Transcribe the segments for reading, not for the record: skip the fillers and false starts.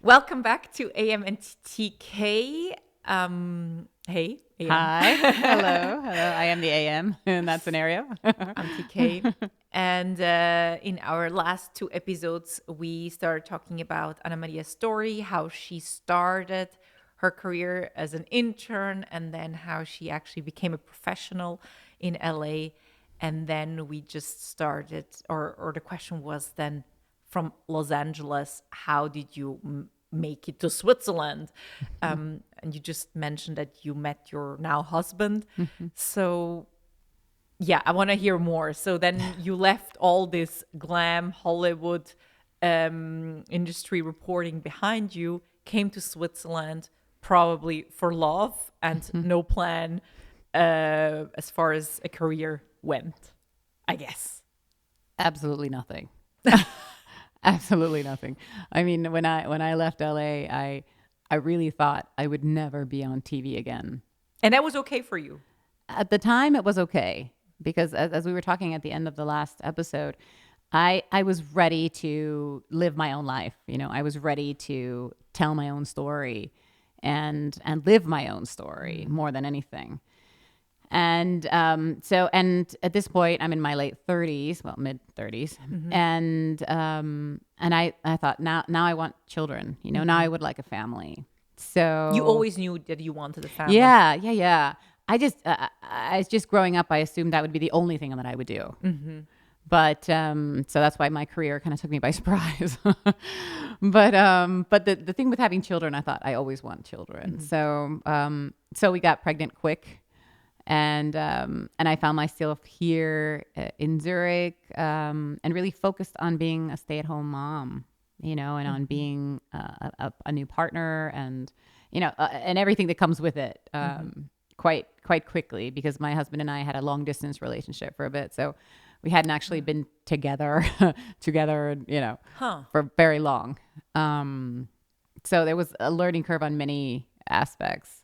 Welcome back to AM&TK. Hey, AM. Hi. Hello. I am the AM in that scenario. I'm TK. And in our last two episodes, we started talking about Ana Maria's story, how she started her career as an intern, and then how she actually became a professional in LA. And then we just started, or the question was then, from Los Angeles, how did you make it to Switzerland? And you just mentioned that you met your now husband. So yeah, I want to hear more. So then you left all this glam Hollywood industry reporting behind you, came to Switzerland probably for love and no plan as far as a career went, I guess. Absolutely nothing. Absolutely nothing. I mean, when I left LA, I really thought I would never be on TV again. And that was okay for you? At the time, it was okay because as we were talking at the end of the last episode, I was ready to live my own life. You know, I was ready to tell my own story and live my own story more than anything. And so at this point, I'm in my late 30s, well, mid 30s. And I thought now I want children, you know, now I would like a family. So You always knew that you wanted a family. Yeah. I just growing up, I assumed that would be the only thing that I would do. But so that's why my career kind of took me by surprise. But the thing with having children, I thought I always want children. So we got pregnant quick. And I found myself here in Zurich and really focused on being a stay-at-home mom, you know, and on being a new partner and, you know, and everything that comes with it quite quickly because my husband and I had a long-distance relationship for a bit. So we hadn't actually been together, you know, for very long. So there was a learning curve on many aspects.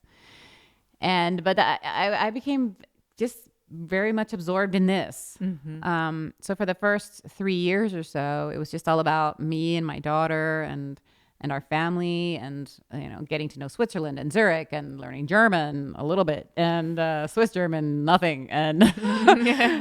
But I became just very much absorbed in this. So for the first 3 years or so, it was just all about me and my daughter and our family and, you know, getting to know Switzerland and Zurich and learning German a little bit and Swiss German, nothing. And,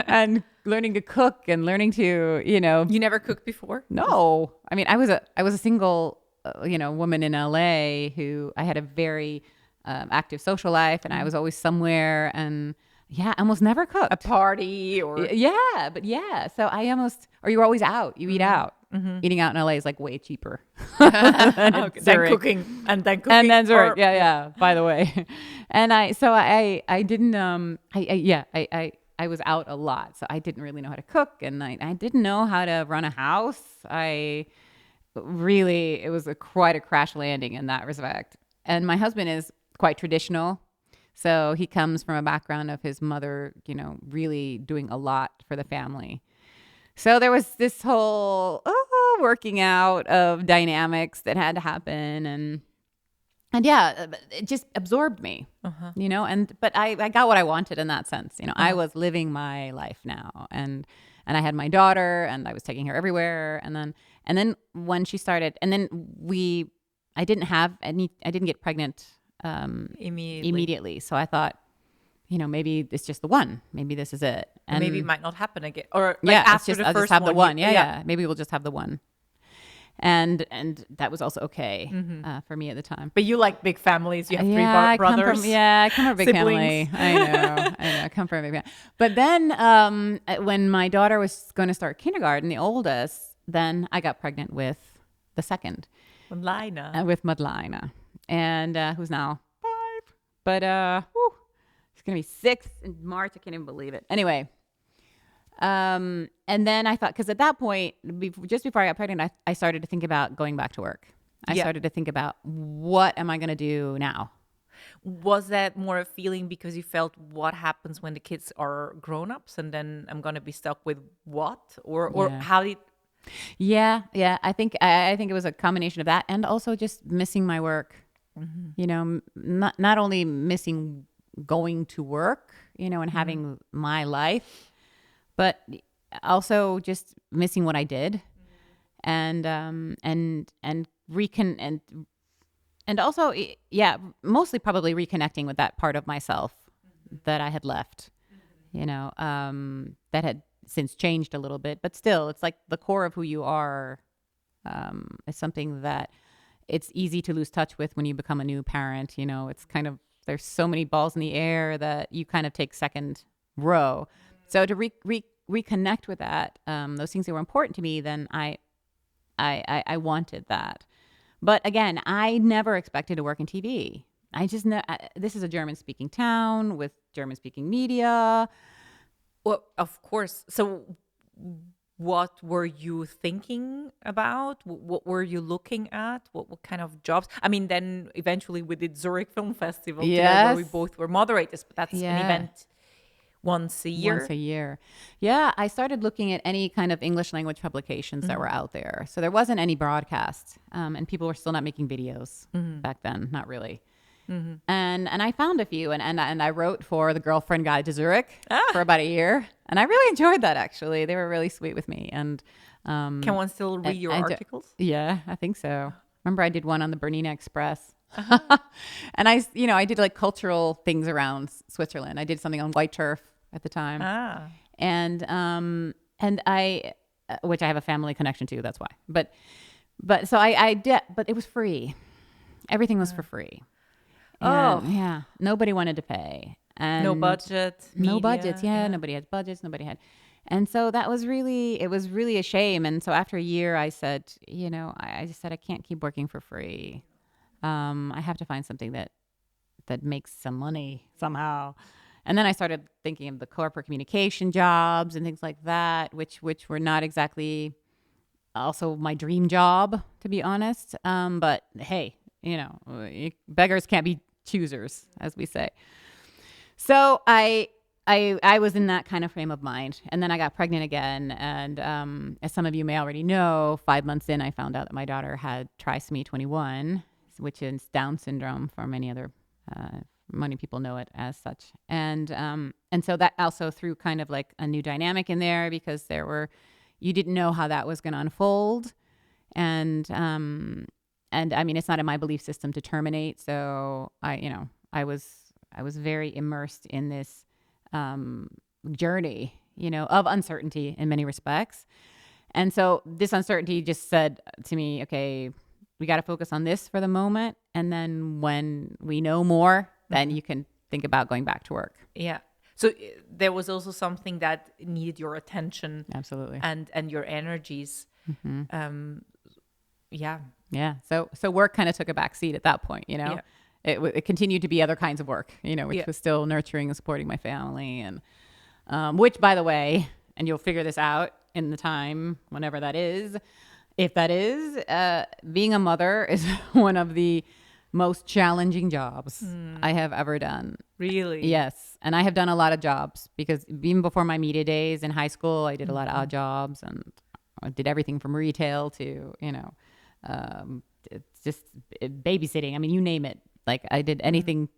and learning to cook and learning to, you know. You never cooked before? No. I mean, I was a single, you know, woman in LA who I had a very active social life and I was always somewhere and I almost never cooked. A party or so you're always out, you eat out. Eating out in LA is like way cheaper than cooking and then Zurich. By the way. And I didn't I was out a lot, so I didn't really know how to cook and I didn't know how to run a house. It was quite a crash landing in that respect. And my husband is quite traditional. So he comes from a background of his mother, you know, really doing a lot for the family. So there was this whole working out of dynamics that had to happen. And it just absorbed me, you know, but I got what I wanted in that sense. You know, I was living my life now and I had my daughter and I was taking her everywhere. And then when she started, and then I didn't get pregnant immediately. So I thought, you know, maybe it's just the one. Maybe this is it. And maybe it might not happen again. Or after the I'll first just have one. the one. Yeah. Maybe we'll just have the one. And that was also okay for me at the time. But you like big families. You have three brothers. I come from a big siblings. family. I know. I come from a big family. But then when my daughter was going to start kindergarten, the oldest, then I got pregnant with the second. With Madeleine. And who's now 5. But it's going to be 6 in March. I can't even believe it. Anyway. And then I thought, because at that point, just before I got pregnant, I started to think about going back to work. I started to think about what am I going to do now? Was that more a feeling because you felt what happens when the kids are grown-ups and then I'm going to be stuck with what? Or how did... Yeah. I think it was a combination of that and also just missing my work. You know, not only missing going to work, you know, and having my life, but also just missing what I did and And also, yeah, mostly probably reconnecting with that part of myself that I had left, that had since changed a little bit, but still, it's like the core of who you are is something that it's easy to lose touch with when you become a new parent. It's kind of, there's so many balls in the air that you kind of take second row. So to reconnect with that, those things that were important to me, then I wanted that. But again, I never expected to work in TV. I just know this is a German speaking town with German speaking media. Well, of course. So what were you thinking about? What were you looking at? What kind of jobs? I mean, then eventually we did Zurich Film Festival together where we Yes. both were moderators, but that's an Yeah. event once a year. Once a year. Yeah, I started looking at any kind of English language publications that were out there. So there wasn't any broadcast, and people were still not making videos back then, not really. And I found a few, and I wrote for the Girlfriend Guide to Zurich for about a year, and I really enjoyed that. Actually, they were really sweet with me. And Can one still read your articles? yeah, I think so. Remember, I did one on the Bernina Express. And I did like cultural things around Switzerland. I did something on white turf at the time. And I, which I have a family connection to, that's why. But so I did, but it was free. Everything was for free. And, yeah. Nobody wanted to pay. And No budget. no media, budgets. Yeah. Nobody had budgets. Nobody had. And so it was really a shame. And so after a year, I said, I just said, I can't keep working for free. I have to find something that makes some money somehow. And then I started thinking of the corporate communication jobs and things like that, which were not exactly also my dream job, to be honest. But hey, beggars can't be choosers, as we say. So I was in that kind of frame of mind. And then I got pregnant again. And as some of you may already know, 5 months in, I found out that my daughter had trisomy 21, which is Down syndrome for many people know it as such. And so that also threw kind of like a new dynamic in there, because you didn't know how that was going to unfold. And I mean, it's not in my belief system to terminate. So I was very immersed in this journey, of uncertainty in many respects. And so this uncertainty just said to me, okay, we got to focus on this for the moment. And then when we know more, then you can think about going back to work. Yeah. So there was also something that needed your attention. Absolutely. And your energies. Yeah. Yeah. So work kind of took a back seat at that point, Yeah. It continued to be other kinds of work, which was still nurturing and supporting my family. And which, by the way, and you'll figure this out in the time, whenever that is, if that is, being a mother is one of the most challenging jobs I have ever done. Really? Yes. And I have done a lot of jobs, because even before my media days in high school, I did a lot of odd jobs, and I did everything from retail to, it's just babysitting. I mean, you name it. Like I did anything,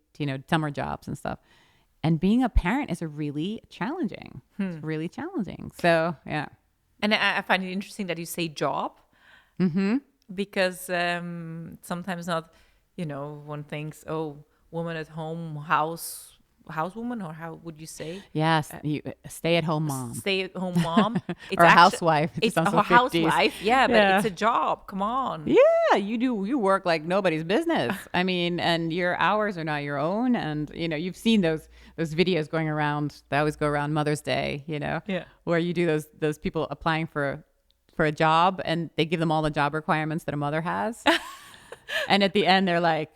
summer jobs and stuff. And being a parent is really challenging. It's really challenging. So, yeah. And I find it interesting that you say job, because sometimes not, one thinks, oh, woman at home, housewoman, or how would you say? Yes, you stay-at-home mom. Stay-at-home mom. It's or a housewife. It's a housewife, yeah, but it's a job. Come on. Yeah, you work like nobody's business. I mean, and your hours are not your own. And you've seen those videos going around. They always go around Mother's Day. Where you do those people applying for a job, and they give them all the job requirements that a mother has, and at the end they're like,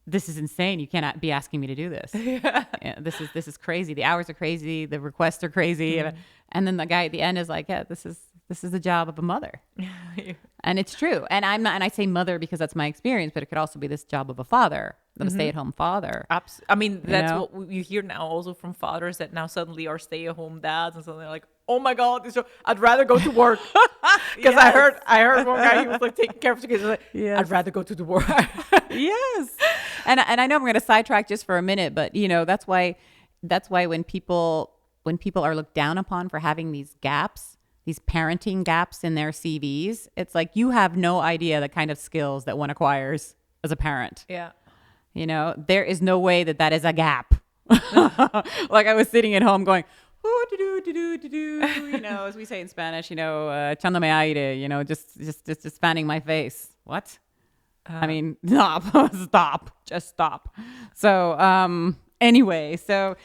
this is insane. You cannot be asking me to do this. Yeah, this is crazy. The hours are crazy. The requests are crazy. And then the guy at the end is like, yeah, this is the job of a mother. And it's true. And I say mother because that's my experience, but it could also be this job of a father, of a stay-at-home father. I mean, that's what you hear now also from fathers that now suddenly are stay-at-home dads, and suddenly they're like, oh my God, I'd rather go to work. Because I heard one guy, he was like taking care of his kids. Like, I'd rather go to the work. Yes. And I know I'm going to sidetrack just for a minute, but that's why when people are looked down upon for having these gaps, these parenting gaps in their CVs, it's like, you have no idea the kind of skills that one acquires as a parent. Yeah. You know, there is no way that is a gap. Like I was sitting at home going, "Ooh, you know, as we say in Spanish, you know, echándome aire, you know, just fanning my face. What? I mean, stop, just stop. So, anyway, so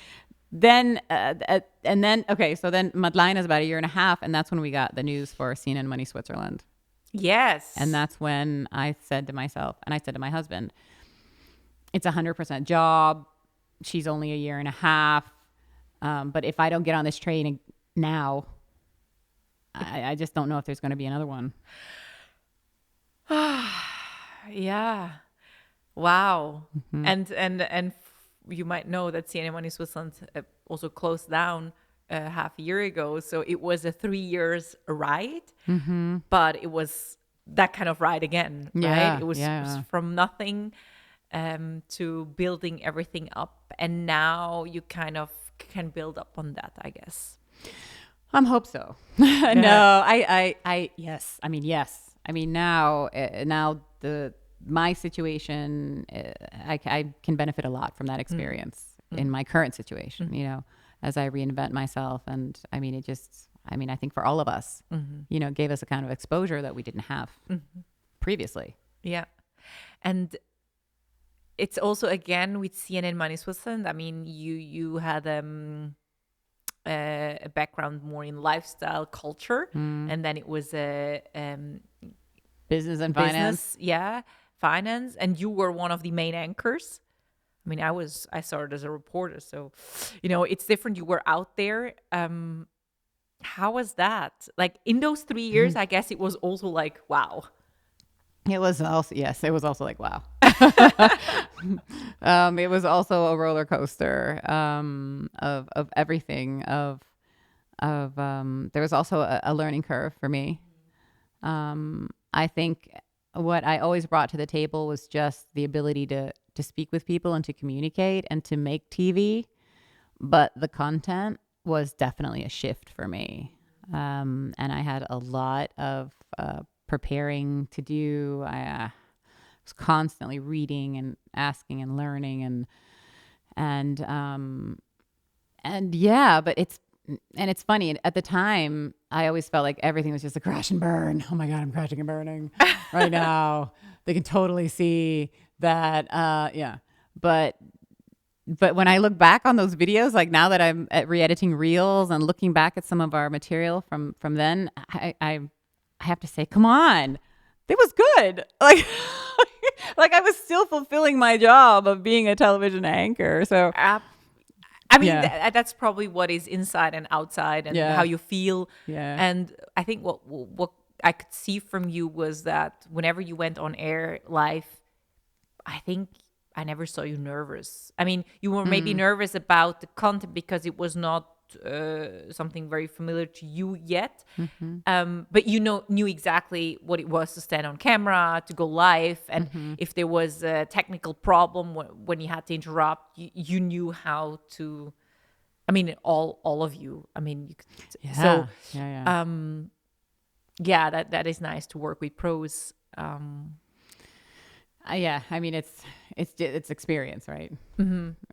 then, okay, so then Madeleine is about a year and a half, and that's when we got the news for Scene and Money Switzerland. Yes. And that's when I said to myself, and I said to my husband, it's 100% job. She's only a year and a half. But if I don't get on this train now, I just don't know if there's going to be another one. Yeah. Wow. And you might know that CNN in Switzerland also closed down half a year ago. So it was a 3 years ride, but it was that kind of ride again, Yeah, right? It was from nothing to building everything up. And now you kind of can build up on that, I guess. I hope so. No, yes. I mean, yes. I mean, now my situation, I can benefit a lot from that experience in my current situation, you know, as I reinvent myself. And I mean, I think for all of us, you know, gave us a kind of exposure that we didn't have previously. Yeah. And it's also, again, with CNN Money Switzerland, I mean, you had a background more in lifestyle culture, and then it was a business and finance. Finance, and you were one of the main anchors. I mean, I started as a reporter, so you know it's different. You were out there. How was that? Like in those 3 years, I guess it was also like wow. It was also like wow. It was also a roller coaster of everything. There was also a learning curve for me. I think what I always brought to the table was just the ability to speak with people and to communicate and to make TV, but the content was definitely a shift for me. And I had a lot of preparing to do. I was constantly reading and asking and learning and yeah, but it's funny. At the time, I always felt like everything was just a crash and burn. Oh my God, I'm crashing and burning right now. They can totally see that. Yeah. But when I look back on those videos, like now that I'm re-editing reels and looking back at some of our material from then, I have to say, come on, it was good. Like, like I was still fulfilling my job of being a television anchor. So I mean, that's probably what is inside and outside and how you feel. Yeah. And I think what I could see from you was that whenever you went on air live, I think I never saw you nervous. I mean, you were maybe nervous about the content because it was not something very familiar to you yet. But you knew exactly what it was to stand on camera, to go live. And if there was a technical problem when you had to interrupt, you knew how to, I mean, all of you. I mean, you could, that is nice to work with pros. Yeah, I mean, it's experience, right?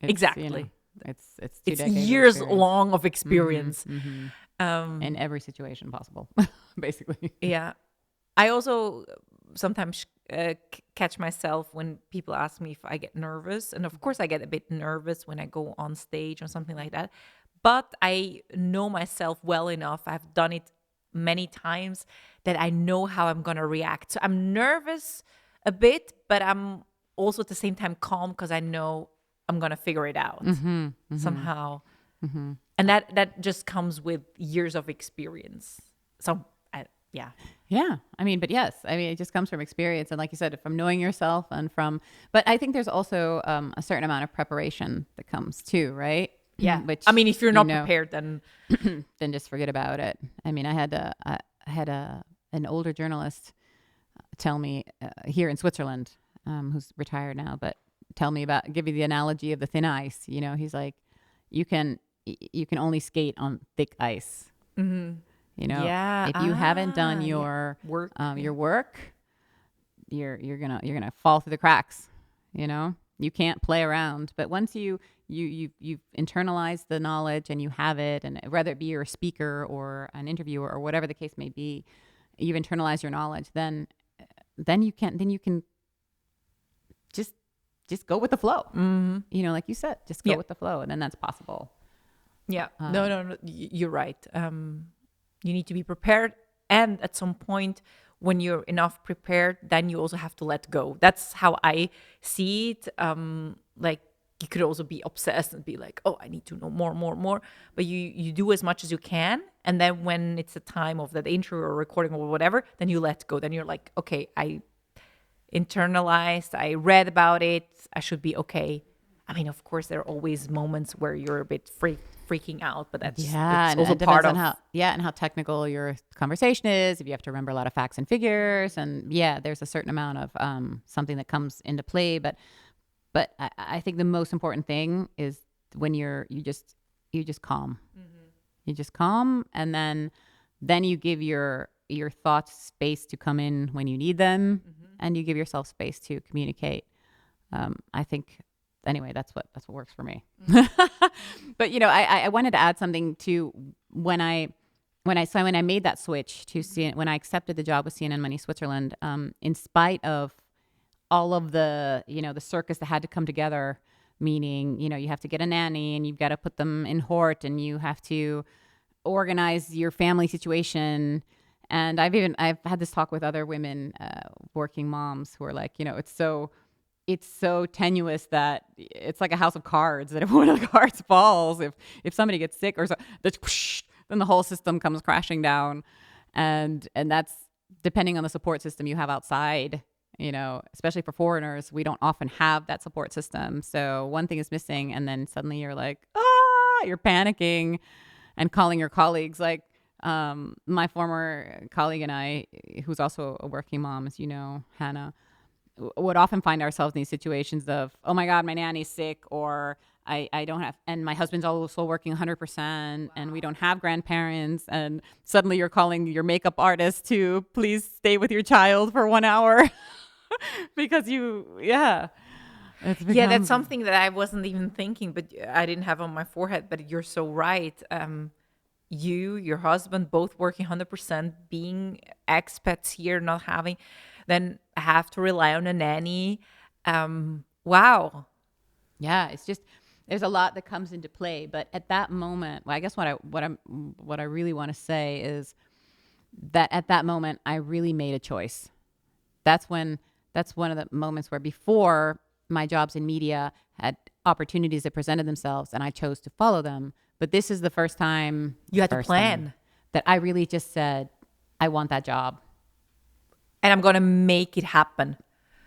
Exactly. You know, it's years long of experience in every situation possible, basically. Yeah, I also sometimes catch myself when people ask me if I get nervous, and of course I get a bit nervous when I go on stage or something like that. But I know myself well enough. I've done it many times that I know how I'm gonna react. So I'm nervous a bit, but I'm also at the same time calm because I know I'm gonna figure it out somehow, and that just comes with years of experience. So, yeah. I mean, but yes, I mean, it just comes from experience, and like you said, from knowing yourself and from. But I think there's also a certain amount of preparation that comes too, right? Yeah. Which I mean, if you're not prepared, then then just forget about it. I mean, I had an older journalist tell me here in Switzerland, who's retired now, but give you the analogy of the thin ice. You know, he's like, you can only skate on thick ice. You know, if you haven't done your work, you're gonna fall through the cracks. You can't play around. But once you've internalized the knowledge and you have it, and whether it be you're a speaker or an interviewer or whatever the case may be, you've internalized your knowledge. Then you can just go with the flow. Like you said, just go with the flow, and then that's possible. Yeah. No, you're right. You need to be prepared. And at some point, when you're enough prepared, then you also have to let go. That's how I see it. Like, you could also be obsessed and be like, oh, I need to know more. But you do as much as you can. And then when it's a time of that intro or recording or whatever, then you let go. Then you're like, okay, I internalized, I read about it, I should be okay. I mean, of course, there are always moments where you're a bit freaking out, but that's also it part depends of on how technical your conversation is. If you have to remember a lot of facts and figures, and there's a certain amount of something that comes into play. But I think the most important thing is when you just calm. You just calm, and then you give your thoughts space to come in when you need them, and you give yourself space to communicate. I think. Anyway, that's what works for me. But I wanted to add something to when I made that switch to when I accepted the job with CNN Money Switzerland, in spite of all of the the circus that had to come together, meaning you have to get a nanny and you've got to put them in Hort and you have to organize your family situation. And I've had this talk with other women, working moms, who are like, it's so tenuous that it's like a house of cards, that if one of the cards falls, if somebody gets sick or so, then the whole system comes crashing down. And that's depending on the support system you have outside, especially for foreigners, we don't often have that support system. So one thing is missing, and then suddenly you're like, you're panicking and calling your colleagues. Like, my former colleague and I, who's also a working mom, as you know, Hannah, would often find ourselves in these situations of, oh my God, my nanny's sick, or I don't have, and my husband's also working 100%, and we don't have grandparents. And suddenly you're calling your makeup artist to please stay with your child for 1 hour because that's something that I wasn't even thinking, but I didn't have on my forehead. But you're so right. Your husband, both working 100%, being expats here, not having, then have to rely on a nanny. Wow. Yeah, it's just, there's a lot that comes into play. But at that moment, I guess what I really want to say is that at that moment, I really made a choice. That's one of the moments where, before, my jobs in media had opportunities that presented themselves and I chose to follow them. But this is the first time you had to plan, that I really just said, I want that job. And I'm going to make it happen.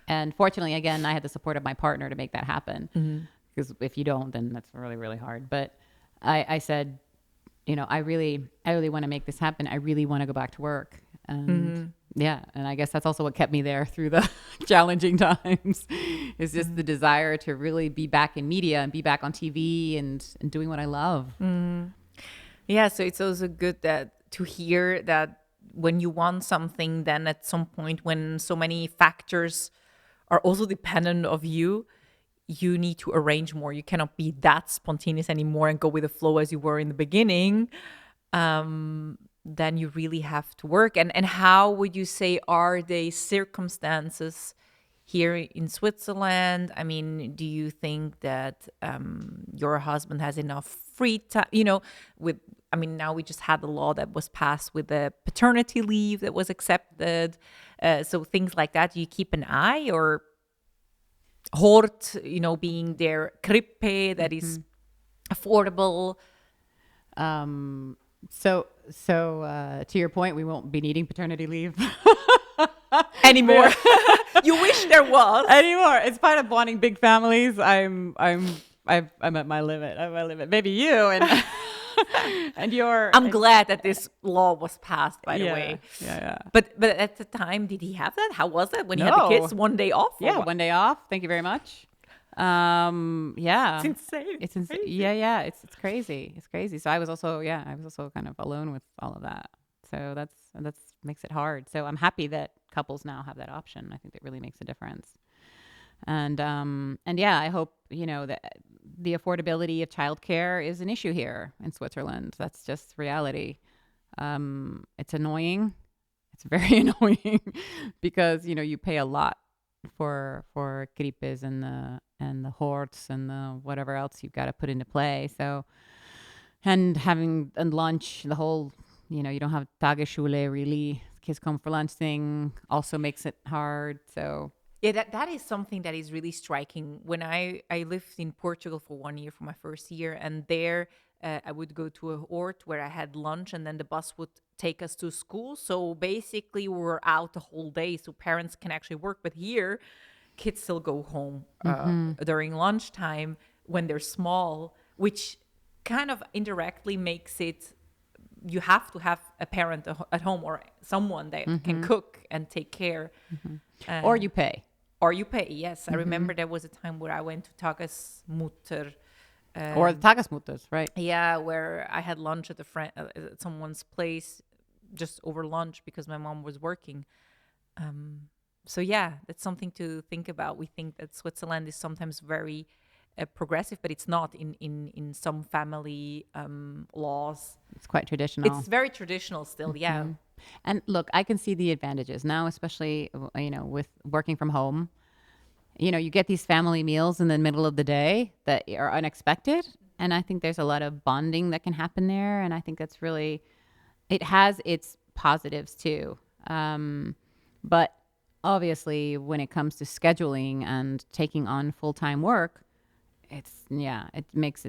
And fortunately, again, I had the support of my partner to make that happen. Because if you don't, then that's really, really hard. But I said, I really want to make this happen. I really want to go back to work. And and I guess that's also what kept me there through the challenging times, is just the desire to really be back in media and be back on TV and doing what I love. Yeah, so it's also good to hear that when you want something, then at some point, when so many factors are also dependent of you, you need to arrange more. You cannot be that spontaneous anymore and go with the flow as you were in the beginning. Then you really have to work. And how would you say are the circumstances here in Switzerland? I mean, do you think that your husband has enough free time? Now we just had the law that was passed with the paternity leave that was accepted. So things like that, do you keep an eye? Or Hort, being their Krippe that is affordable. So to your point, we won't be needing paternity leave anymore. You wish there was anymore. It's part of wanting big families. I'm at my limit. Maybe you and and your. I'm glad that this law was passed, by the way. Yeah. But at the time, did he have that? How was it when he had the kids? 1 day off? Yeah, 1 day off. Thank you very much. It's insane. It's insane. Yeah. It's crazy. It's crazy. So I was also kind of alone with all of that. So that's makes it hard. So I'm happy that couples now have that option. I think that really makes a difference. And yeah, I hope, that the affordability of childcare is an issue here in Switzerland. That's just reality. It's annoying. It's very annoying because, you pay a lot for gripes and the horts and the whatever else you've got to put into play. So, and having and lunch, the whole, you don't have Tagesschule really. Kids come for lunch thing also makes it hard. So Yeah, that is something that is really striking. When I lived in Portugal for 1 year for my first year, and there I would go to a hort where I had lunch, and then the bus would take us to school. So basically, we were out the whole day, so parents can actually work. But here, kids still go home during lunchtime when they're small, which kind of indirectly makes it you have to have a parent at home or someone that can cook and take care. Or you pay. Or you pay, yes. I remember there was a time where I went to Tagesmutter. Or the Tagesmutters, right? Yeah, where I had lunch at at someone's place just over lunch because my mom was working. So yeah, that's something to think about. We think that Switzerland is sometimes very progressive, but it's not in some family laws. It's quite traditional. It's very traditional still, yeah. And look, I can see the advantages now, especially, with working from home. You get these family meals in the middle of the day that are unexpected. And I think there's a lot of bonding that can happen there. And I think that's really, it has its positives too. But obviously, when it comes to scheduling and taking on full-time work, it just makes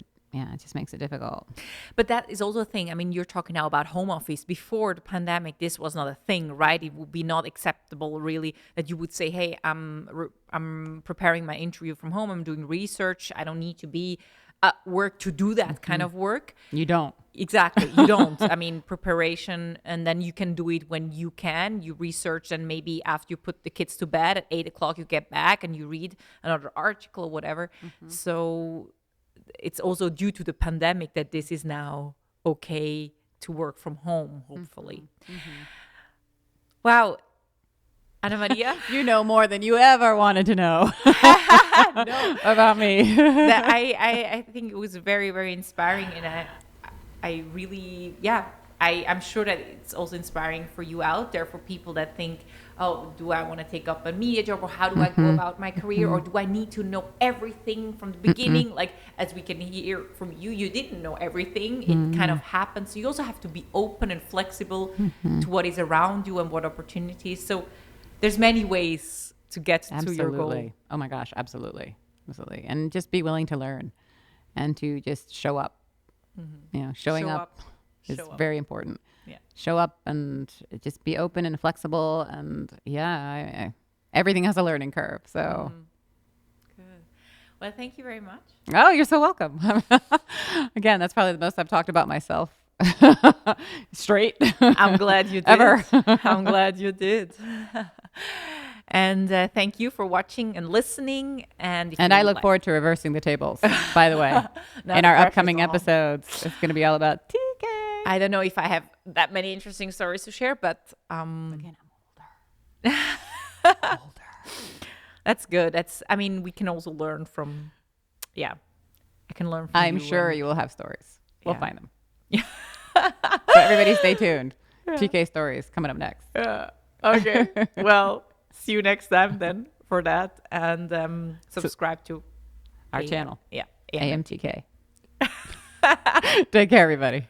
it difficult. But that is also a thing. I mean, you're talking now about home office. Before the pandemic, this was not a thing, right? It would be not acceptable, really, that you would say, "Hey, I'm preparing my interview from home. I'm doing research. I don't need to be at work to do that kind of work." You don't. Exactly. You don't. I mean, preparation, and then you can do it when you can. You research, and maybe after you put the kids to bed at 8 o'clock, you get back and you read another article or whatever. So it's also due to the pandemic that this is now okay to work from home, hopefully. Wow. Anna Maria? You know more than you ever wanted to know about me. I think it was very, very inspiring. And I really, I'm sure that it's also inspiring for you out there, for people that think, oh, do I want to take up a media job, or how do I go about my career, or do I need to know everything from the beginning? Like, as we can hear from you, you didn't know everything. It kind of happened. So you also have to be open and flexible to what is around you and what opportunities. So there's many ways to get to your goal. Oh my gosh, absolutely. And just be willing to learn and to just show up. Showing up is very important. Yeah. Show up and just be open and flexible, and everything has a learning curve. So good. Well, thank you very much. Oh, you're so welcome. Again, that's probably the most I've talked about myself. Straight. I'm glad you did. Ever. I'm glad you did. And thank you for watching and listening. And I look forward to reversing the tables, by the way. In our upcoming episodes, it's going to be all about TK. I don't know if I have that many interesting stories to share, but again, I'm older. That's good. We can also learn from, I can learn from I'm you. sure you will have stories. We'll find them. Yeah. So everybody stay tuned. TK stories coming up next. Okay. Well, see you next time then for that. And subscribe to our channel. Yeah. AM&TK. Take care, everybody.